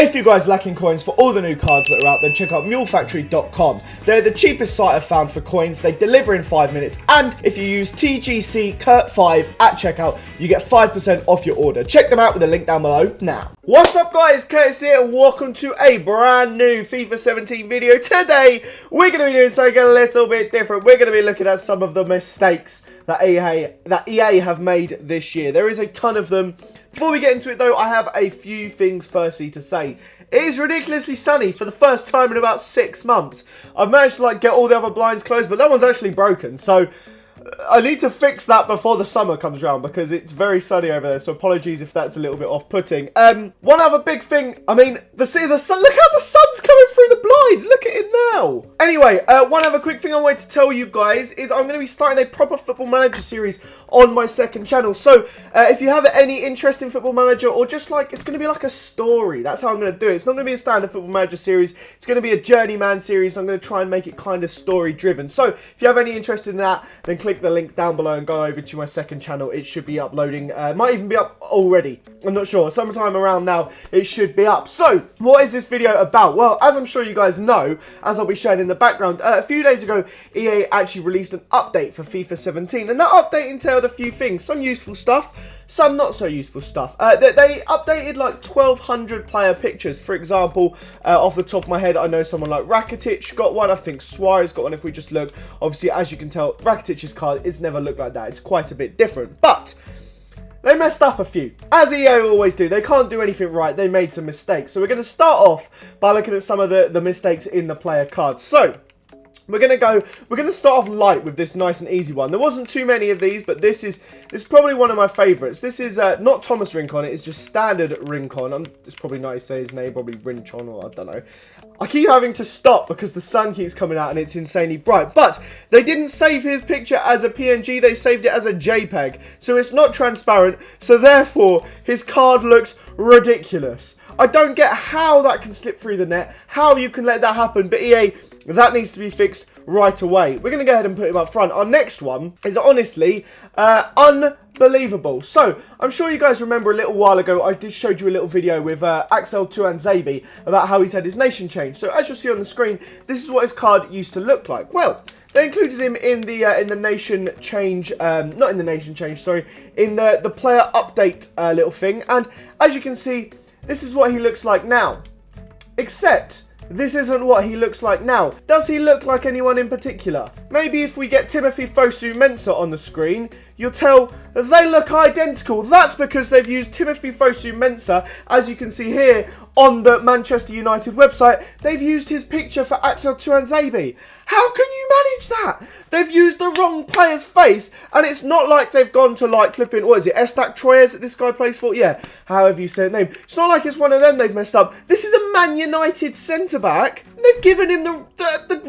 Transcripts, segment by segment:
If you guys lacking coins for all the new cards that are out, then check out mulefactory.com. They're the cheapest site I've found for coins. They deliver in 5 minutes, and if you use TGC Kurt5 at checkout, you get 5% off your order. Check them out with the link down below now. What's up guys, Curtis here and welcome to a brand new FIFA 17 video. Today, we're going to be doing something a little bit different. We're going to be looking at some of the mistakes that EA have made this year. There is a ton of them. Before we get into it though, I have a few things firstly to say. It is ridiculously sunny for the first time in about 6 months. I've managed to get all the other blinds closed, but that one's actually broken. So I need to fix that before the summer comes around because it's very sunny over there. So apologies if that's a little bit off-putting. One other big thing. I mean, the sun. Look how the sun's coming through the blinds. Look at it now. Anyway, one other quick thing I wanted to tell you guys is I'm going to be starting a proper Football Manager series on my second channel. So if you have any interest in Football Manager or just it's going to be like a story. That's how I'm going to do it. It's not going to be a standard Football Manager series. It's going to be a journeyman series. I'm going to try and make it kind of story driven. So if you have any interest in that, then click the link down below and go over to my second channel. It should be uploading. Might even be up already. I'm not sure. Sometime around now, it should be up. So what is this video about? Well, as I'm sure you guys know, as I'll be showing in the background, a few days ago, EA actually released an update for FIFA 17. And that update entailed a few things. Some useful stuff, some not so useful stuff. They updated 1,200 player pictures. For example, off the top of my head, I know someone like Rakitic got one. I think Suarez got one if we just look. Obviously, as you can tell, Rakitic's card is never looked like that. It's quite a bit different. But they messed up a few. As EA always do, they can't do anything right. They made some mistakes. So we're going to start off by looking at some of the mistakes in the player cards. So we're going to start off light with this nice and easy one. There wasn't too many of these, but this is probably one of my favourites. This is not Thomas Rincon, it's just standard Rincon. It's probably nice to say his name, probably Rinchon, or I don't know. I keep having to stop because the sun keeps coming out and it's insanely bright. But they didn't save his picture as a PNG, they saved it as a JPEG. So it's not transparent, so therefore his card looks ridiculous. I don't get how that can slip through the net, how you can let that happen, but EA, that needs to be fixed right away. We're going to go ahead and put him up front. Our next one is honestly unbelievable. So, I'm sure you guys remember a little while ago, I just showed you a little video with Axel Tuanzebe about how he's had his nation changed. So, as you'll see on the screen, this is what his card used to look like. Well, they included him in the nation change, not in the nation change, sorry, in the player update little thing. And as you can see, this is what he looks like now. Except this isn't what he looks like now. Does he look like anyone in particular? Maybe if we get Timothy Fosu-Mensah on the screen, you'll tell they look identical. That's because they've used Timothy Fosu-Mensah, as you can see here on the Manchester United website. They've used his picture for Axel Tuanzebe. How can you manage that? They've used the wrong player's face, and it's not like they've gone to flipping, what is it, Estac Troyes that this guy plays for? Yeah, however you say the name. It's not like it's one of them they've messed up. This is a Man United centre-back. They've given him the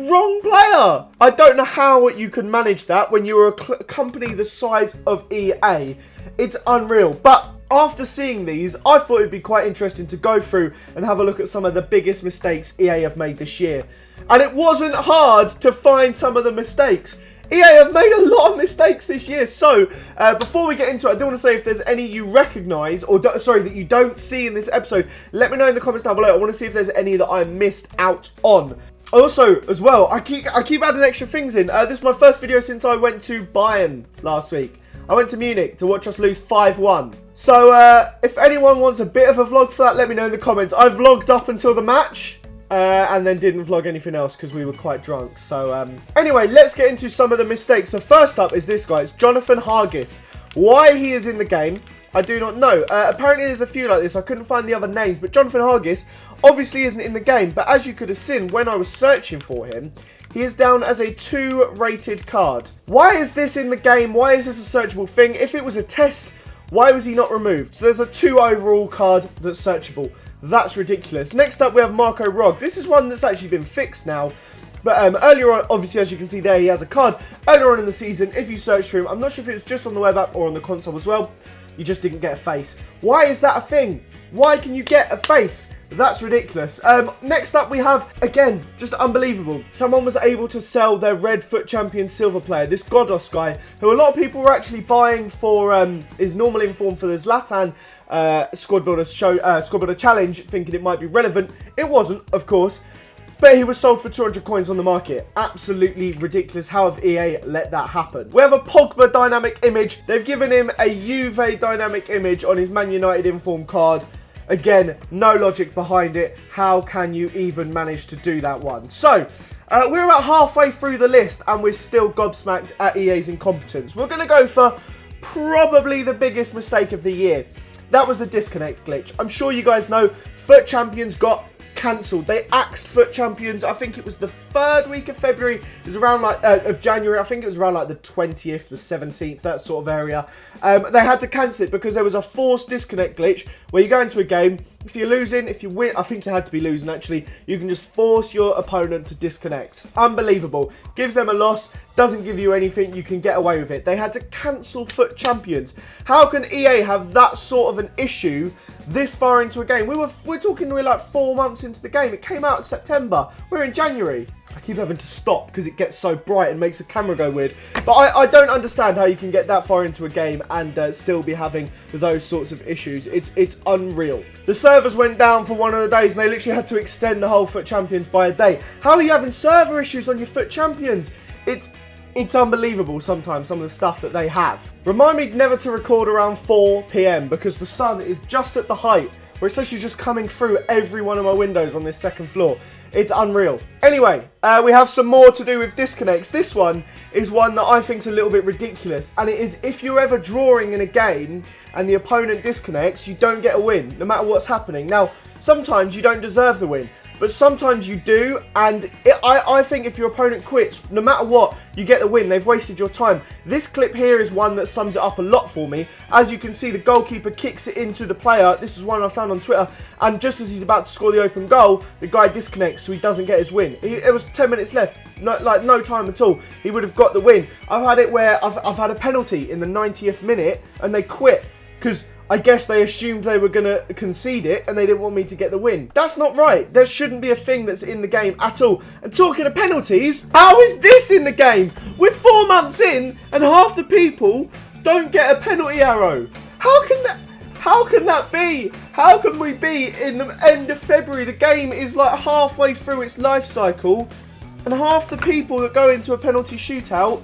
wrong player. I don't know how you can manage that when you're a company the size of EA. It's unreal. But after seeing these, I thought it'd be quite interesting to go through and have a look at some of the biggest mistakes EA have made this year. And it wasn't hard to find some of the mistakes. EA have made a lot of mistakes this year. So, before we get into it, I do want to say if there's any you recognise, or that you don't see in this episode, let me know in the comments down below. I want to see if there's any that I missed out on. Also, as well, I keep adding extra things in. This is my first video since I went to Bayern last week. I went to Munich to watch us lose 5-1. So, if anyone wants a bit of a vlog for that, let me know in the comments. I vlogged up until the match. And then didn't vlog anything else because we were quite drunk. So, anyway, let's get into some of the mistakes. So, first up is this guy. It's Jonathan Hargis. Why he is in the game, I do not know. Apparently, there's a few like this. I couldn't find the other names. But Jonathan Hargis obviously isn't in the game. But as you could have seen when I was searching for him, he is down as a 2 rated card. Why is this in the game? Why is this a searchable thing? If it was a test, why was he not removed? So, there's a 2 overall card that's searchable. That's ridiculous. Next up, we have Marco Rog. This is one that's actually been fixed now. But earlier on, obviously, as you can see there, he has a card. Earlier on in the season, if you search for him, I'm not sure if it was just on the web app or on the console as well. you just didn't get a face. Why is that a thing? Why can you get a face? That's ridiculous. Next up we have, again, just unbelievable. Someone was able to sell their red FUT Champion silver player, this Godos guy, who a lot of people were actually buying for his normal inform for the Zlatan Squad Builder Challenge, thinking it might be relevant. It wasn't, of course. But he was sold for 200 coins on the market. Absolutely ridiculous. How have EA let that happen? We have a Pogba dynamic image. They've given him a Juve dynamic image on his Man United inform card. Again, no logic behind it. How can you even manage to do that one? So, we're about halfway through the list and we're still gobsmacked at EA's incompetence. We're going to go for probably the biggest mistake of the year. That was the disconnect glitch. I'm sure you guys know FUT Champions got cancelled. They axed FUT Champions. I think it was the 3rd week of February. It was around like of January. I think it was around like the 20th, the 17th, that sort of area. They had to cancel it because there was a forced disconnect glitch where you go into a game. If you're losing, if you win, I think you had to be losing actually. You can just force your opponent to disconnect. Unbelievable. Gives them a loss. Doesn't give you anything. You can get away with it. They had to cancel FUT Champions. How can EA have that sort of an issue this far into a game? We're talking like 4 months into the game. It came out in September. We're in January. I keep having to stop because it gets so bright and makes the camera go weird. But I don't understand how you can get that far into a game and still be having those sorts of issues. It's unreal. The servers went down for one of the days and they literally had to extend the whole FUT Champions by a day. How are you having server issues on your FUT Champions? It's unbelievable sometimes, some of the stuff that they have. Remind me never to record around 4 PM because the sun is just at the height where it's actually just coming through every one of my windows on this 2nd floor. It's unreal. Anyway, we have some more to do with disconnects. This one is one that I think is a little bit ridiculous. And it is if you're ever drawing in a game and the opponent disconnects, you don't get a win, no matter what's happening. Now, sometimes you don't deserve the win. But sometimes you do, and I think if your opponent quits, no matter what, you get the win. They've wasted your time. This clip here is one that sums it up a lot for me. As you can see, the goalkeeper kicks it into the player. This is one I found on Twitter. And just as he's about to score the open goal, the guy disconnects, so he doesn't get his win. It was 10 minutes left, no time at all. He would have got the win. I've had it where I've had a penalty in the 90th minute, and they quit because I guess they assumed they were going to concede it and they didn't want me to get the win. That's not right. There shouldn't be a thing that's in the game at all. And talking of penalties, how is this in the game? We're 4 months in and half the people don't get a penalty arrow. How can that be? How can we be in the end of February? The game is like halfway through its life cycle and half the people that go into a penalty shootout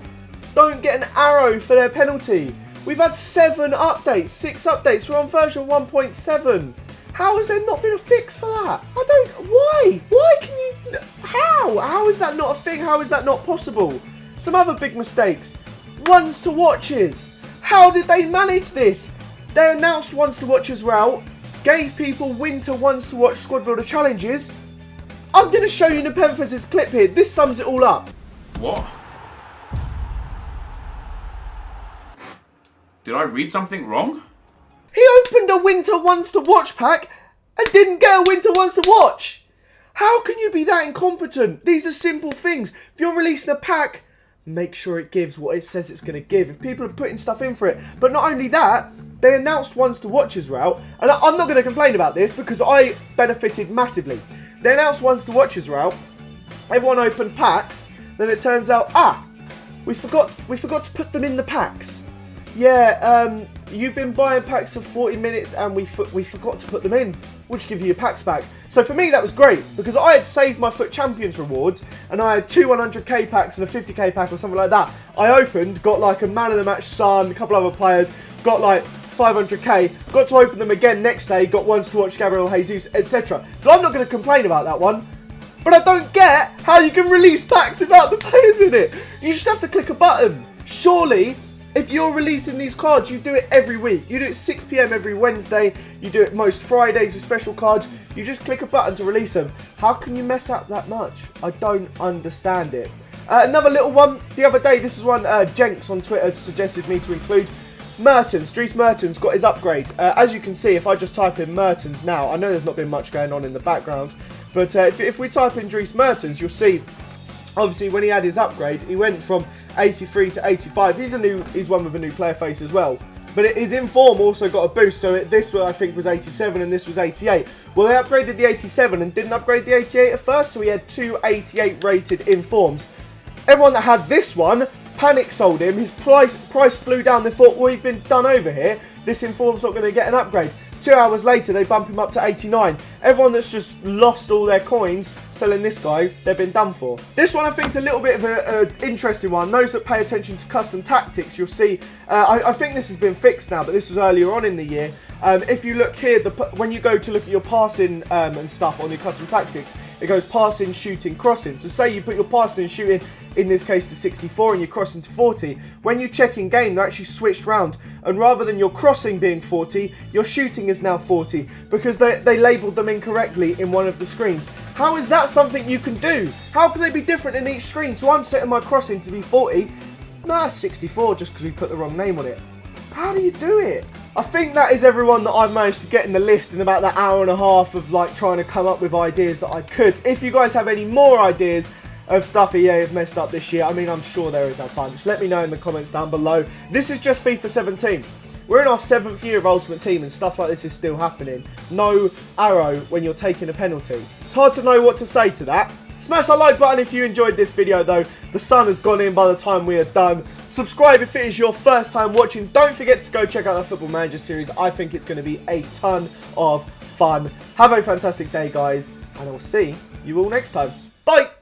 don't get an arrow for their penalty. We've had 7 updates, 6 updates. We're on version 1.7. How has there not been a fix for that? Why? Why can you, how? How is that not a thing? How is that not possible? Some other big mistakes. Ones to watches. How did they manage this? They announced ones to watches were out, gave people winter ones to watch squad builder challenges. I'm going to show you Nepenthes' clip here. This sums it all up. What? Did I read something wrong? He opened a winter ones to watch pack and didn't get a winter ones to watch. How can you be that incompetent? These are simple things. If you're releasing a pack, make sure it gives what it says it's going to give. If people are putting stuff in for it. But not only that, they announced ones to watches were out. And I'm not going to complain about this because I benefited massively. They announced ones to watches were out. Everyone opened packs. Then it turns out, we forgot to put them in the packs. Yeah, you've been buying packs for 40 minutes and we forgot to put them in, which give you your packs back. So for me, that was great because I had saved my FUT Champions rewards and I had 2 100k packs and a 50k pack or something like that. I opened, got like a man of the match Son, a couple other players, got like 500k, got to open them again next day, got ones to watch Gabriel Jesus, etc. So I'm not going to complain about that one. But I don't get how you can release packs without the players in it. You just have to click a button. Surely, if you're releasing these cards, you do it every week. You do it 6 PM every Wednesday. You do it most Fridays with special cards. You just click a button to release them. How can you mess up that much? I don't understand it. Another little one. The other day, this is one Jenks on Twitter suggested me to include. Mertens, Dries Mertens got his upgrade. As you can see, if I just type in Mertens now, I know there's not been much going on in the background, but if we type in Dries Mertens, you'll see, obviously, when he had his upgrade, he went from 83 to 85. He's one with a new player face as well. But his inform also got a boost, so this I think was 87 and this was 88. Well, they upgraded the 87 and didn't upgrade the 88 at first, so he had two 88 rated informs. Everyone that had this one panic sold him. His price flew down. They thought, well, we've been done over here. This inform's not going to get an upgrade. 2 hours later, they bump him up to 89. Everyone that's just lost all their coins selling this guy, they've been done for. This one I think is a little bit of an interesting one. Those that pay attention to custom tactics, you'll see, I think this has been fixed now, but this was earlier on in the year. If you look here, when you go to look at your passing and stuff on your custom tactics, it goes passing, shooting, crossing. So say you put your passing and shooting, in this case to 64, and you're crossing to 40. When you check in game, they're actually switched round. And rather than your crossing being 40, your shooting is now 40, because they labelled them incorrectly in one of the screens. How is that something you can do? How can they be different in each screen? So I'm setting my crossing to be 40. Nah, 64 just because we put the wrong name on it. How do you do it? I think that is everyone that I've managed to get in the list in about that hour and a half of like trying to come up with ideas that I could. If you guys have any more ideas of stuff EA have messed up this year, I mean, I'm sure there is a bunch. Let me know in the comments down below. This is just FIFA 17. We're in our 7th year of Ultimate Team and stuff like this is still happening. No arrow when you're taking a penalty. It's hard to know what to say to that. Smash that like button if you enjoyed this video though. The sun has gone in by the time we are done. Subscribe if it is your first time watching. Don't forget to go check out the Football Manager series. I think it's going to be a ton of fun. Have a fantastic day, guys, and I will see you all next time. Bye!